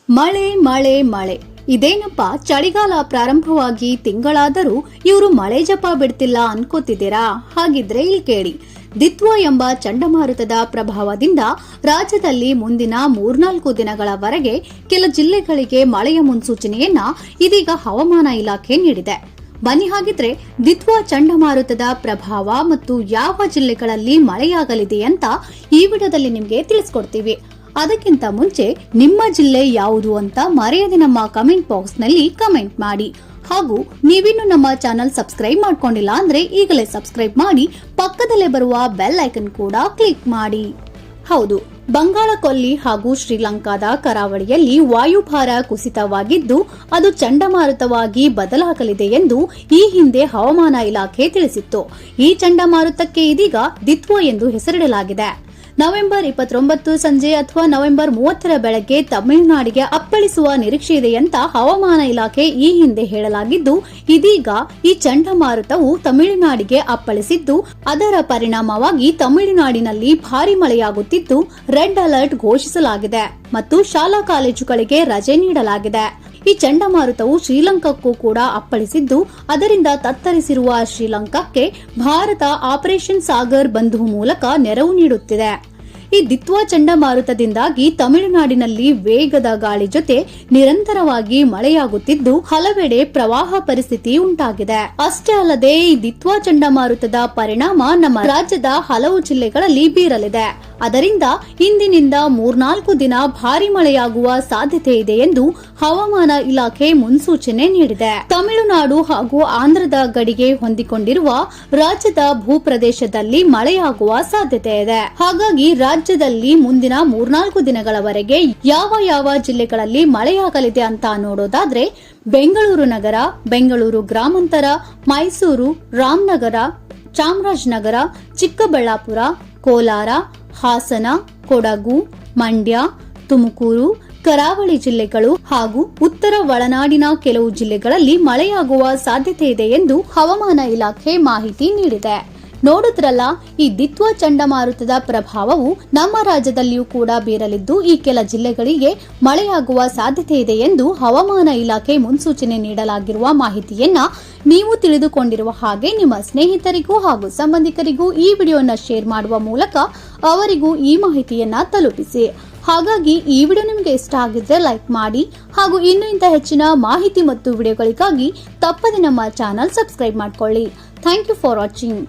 ಮಳೆ ಮಳೆ ಮಳೆ ಇದೇನಪ್ಪ, ಚಳಿಗಾಲ ಪ್ರಾರಂಭವಾಗಿ ತಿಂಗಳಾದರೂ ಇವರು ಮಳೆ ಜಪ ಬಿಡ್ತಿಲ್ಲ ಅನ್ಕೋತಿದ್ದೀರಾ? ಹಾಗಿದ್ರೆ ಇಲ್ಲಿ ಕೇಳಿ. ದಿತ್ವಾ ಎಂಬ ಚಂಡಮಾರುತದ ಪ್ರಭಾವದಿಂದ ರಾಜ್ಯದಲ್ಲಿ ಮುಂದಿನ 3-4 ದಿನಗಳವರೆಗೆ ಕೆಲ ಜಿಲ್ಲೆಗಳಿಗೆ ಮಳೆಯ ಮುನ್ಸೂಚನೆಯನ್ನ ಇದೀಗ ಹವಾಮಾನ ಇಲಾಖೆ ನೀಡಿದೆ. ಬನ್ನಿ ಹಾಗಿದ್ರೆ ದಿತ್ವಾ ಚಂಡಮಾರುತದ ಪ್ರಭಾವ ಮತ್ತು ಯಾವ ಜಿಲ್ಲೆಗಳಲ್ಲಿ ಮಳೆಯಾಗಲಿದೆ ಅಂತ ಈ ವಿಡಿಯೋದಲ್ಲಿ ನಿಮಗೆ ತಿಳಿಸ್ಕೊಡ್ತೀವಿ. ಅದಕ್ಕಿಂತ ಮುಂಚೆ ನಿಮ್ಮ ಜಿಲ್ಲೆ ಯಾವುದು ಅಂತ ಮರೆಯದೆ ನಮ್ಮ ಕಮೆಂಟ್ ಬಾಕ್ಸ್ ನಲ್ಲಿ ಕಮೆಂಟ್ ಮಾಡಿ. ಹಾಗೂ ನೀವಿನ್ನು ನಮ್ಮ ಚಾನೆಲ್ ಸಬ್ಸ್ಕ್ರೈಬ್ ಮಾಡ್ಕೊಂಡಿಲ್ಲ ಅಂದ್ರೆ ಈಗಲೇ ಸಬ್ಸ್ಕ್ರೈಬ್ ಮಾಡಿ, ಪಕ್ಕದಲ್ಲೇ ಬರುವ ಬೆಲ್ ಐಕನ್ ಕೂಡ ಕ್ಲಿಕ್ ಮಾಡಿ. ಹೌದು, ಬಂಗಾಳ ಕೊಲ್ಲಿ ಹಾಗೂ ಶ್ರೀಲಂಕಾದ ಕರಾವಳಿಯಲ್ಲಿ ವಾಯುಭಾರ ಕುಸಿತವಾಗಿದ್ದು ಅದು ಚಂಡಮಾರುತವಾಗಿ ಬದಲಾಗಲಿದೆ ಎಂದು ಈ ಹಿಂದೆ ಹವಾಮಾನ ಇಲಾಖೆ ತಿಳಿಸಿತ್ತು. ಈ ಚಂಡಮಾರುತಕ್ಕೆ ಇದೀಗ ದಿತ್ವಾ ಎಂದು ಹೆಸರಿಡಲಾಗಿದೆ. ನವೆಂಬರ್ 29 ಸಂಜೆ ಅಥವಾ ನವೆಂಬರ್ 30 ಬೆಳಗ್ಗೆ ತಮಿಳುನಾಡಿಗೆ ಅಪ್ಪಳಿಸುವ ನಿರೀಕ್ಷೆ ಇದೆ ಅಂತ ಹವಾಮಾನ ಇಲಾಖೆ ಈ ಹಿಂದೆ ಹೇಳಲಾಗಿದ್ದು, ಇದೀಗ ಈ ಚಂಡಮಾರುತವು ತಮಿಳುನಾಡಿಗೆ ಅಪ್ಪಳಿಸಿದ್ದು ಅದರ ಪರಿಣಾಮವಾಗಿ ತಮಿಳುನಾಡಿನಲ್ಲಿ ಭಾರಿ ಮಳೆಯಾಗುತ್ತಿದ್ದು ರೆಡ್ ಅಲರ್ಟ್ ಘೋಷಿಸಲಾಗಿದೆ ಮತ್ತು ಶಾಲಾ ಕಾಲೇಜುಗಳಿಗೆ ರಜೆ ನೀಡಲಾಗಿದೆ. ಈ ಚಂಡಮಾರುತವು ಶ್ರೀಲಂಕಾಕ್ಕೂ ಕೂಡ ಅಪ್ಪಳಿಸಿದ್ದು ಅದರಿಂದ ತತ್ತರಿಸಿರುವ ಶ್ರೀಲಂಕಾಕ್ಕೆ ಭಾರತ ಆಪರೇಷನ್ ಸಾಗರ್ ಬಂಧು ಮೂಲಕ ನೆರವು ನೀಡುತ್ತಿದೆ. ಈ ದಿತ್ವಾ ಚಂಡಮಾರುತದಿಂದಾಗಿ ತಮಿಳುನಾಡಿನಲ್ಲಿ ವೇಗದ ಗಾಳಿ ಜೊತೆ ನಿರಂತರವಾಗಿ ಮಳೆಯಾಗುತ್ತಿದ್ದು ಹಲವೆಡೆ ಪ್ರವಾಹ ಪರಿಸ್ಥಿತಿ ಉಂಟಾಗಿದೆ. ಅಷ್ಟೇ ಅಲ್ಲದೆ ಈ ದಿತ್ವಾ ಚಂಡಮಾರುತದ ಪರಿಣಾಮ ನಮ್ಮ ರಾಜ್ಯದ ಹಲವು ಜಿಲ್ಲೆಗಳಲ್ಲಿ ಬೀರಲಿದೆ. ಅದರಿಂದ ಇಂದಿನಿಂದ 3-4 ದಿನ ಭಾರಿ ಮಳೆಯಾಗುವ ಸಾಧ್ಯತೆ ಇದೆ ಎಂದು ಹವಾಮಾನ ಇಲಾಖೆ ಮುನ್ಸೂಚನೆ ನೀಡಿದೆ. ತಮಿಳುನಾಡು ಹಾಗೂ ಆಂಧ್ರದ ಗಡಿಗೆ ಹೊಂದಿಕೊಂಡಿರುವ ರಾಜ್ಯದ ಭೂಪ್ರದೇಶದಲ್ಲಿ ಮಳೆಯಾಗುವ ಸಾಧ್ಯತೆ ಇದೆ. ಹಾಗಾಗಿ ರಾಜ್ಯದಲ್ಲಿ ಮುಂದಿನ 3-4 ದಿನಗಳವರೆಗೆ ಯಾವ ಜಿಲ್ಲೆಗಳಲ್ಲಿ ಮಳೆಯಾಗಲಿದೆ ಅಂತ ನೋಡೋದಾದ್ರೆ ಬೆಂಗಳೂರು ನಗರ, ಬೆಂಗಳೂರು ಗ್ರಾಮಾಂತರ, ಮೈಸೂರು, ರಾಮನಗರ, ಚಾಮರಾಜನಗರ, ಚಿಕ್ಕಬಳ್ಳಾಪುರ, ಕೋಲಾರ, ಹಾಸನ, ಕೊಡಗು, ಮಂಡ್ಯ, ತುಮಕೂರು, ಕರಾವಳಿ ಜಿಲ್ಲೆಗಳು ಹಾಗೂ ಉತ್ತರ ಒಳನಾಡಿನ ಕೆಲವು ಜಿಲ್ಲೆಗಳಲ್ಲಿ ಮಳೆಯಾಗುವ ಸಾಧ್ಯತೆ ಇದೆ ಎಂದು ಹವಾಮಾನ ಇಲಾಖೆ ಮಾಹಿತಿ ನೀಡಿದೆ. ನೋಡಿದ್ರಲ್ಲ, ಈ ದಿತ್ವಾ ಚಂಡಮಾರುತದ ಪ್ರಭಾವವು ನಮ್ಮ ರಾಜ್ಯದಲ್ಲಿಯೂ ಕೂಡ ಬೀರಲಿದ್ದು ಈ ಕೆಲ ಜಿಲ್ಲೆಗಳಿಗೆ ಮಳೆಯಾಗುವ ಸಾಧ್ಯತೆ ಇದೆ ಎಂದು ಹವಾಮಾನ ಇಲಾಖೆ ಮುನ್ಸೂಚನೆ ನೀಡಲಾಗಿರುವ ಮಾಹಿತಿಯನ್ನ ನೀವು ತಿಳಿದುಕೊಂಡಿರುವ ಹಾಗೆ ನಿಮ್ಮ ಸ್ನೇಹಿತರಿಗೂ ಹಾಗೂ ಸಂಬಂಧಿಕರಿಗೂ ಈ ವಿಡಿಯೋನ ಶೇರ್ ಮಾಡುವ ಮೂಲಕ ಅವರಿಗೂ ಈ ಮಾಹಿತಿಯನ್ನ ತಲುಪಿಸಿ. ಹಾಗಾಗಿ ಈ ವಿಡಿಯೋ ನಿಮಗೆ ಇಷ್ಟ ಆಗಿದ್ರೆ ಲೈಕ್ ಮಾಡಿ ಹಾಗೂ ಇನ್ನೂ ಇಂಥ ಹೆಚ್ಚಿನ ಮಾಹಿತಿ ಮತ್ತು ವಿಡಿಯೋಗಳಿಗಾಗಿ ತಪ್ಪದೆ ನಮ್ಮ ಚಾನೆಲ್ ಸಬ್ಸ್ಕ್ರೈಬ್ ಮಾಡ್ಕೊಳ್ಳಿ. Thank you for watching.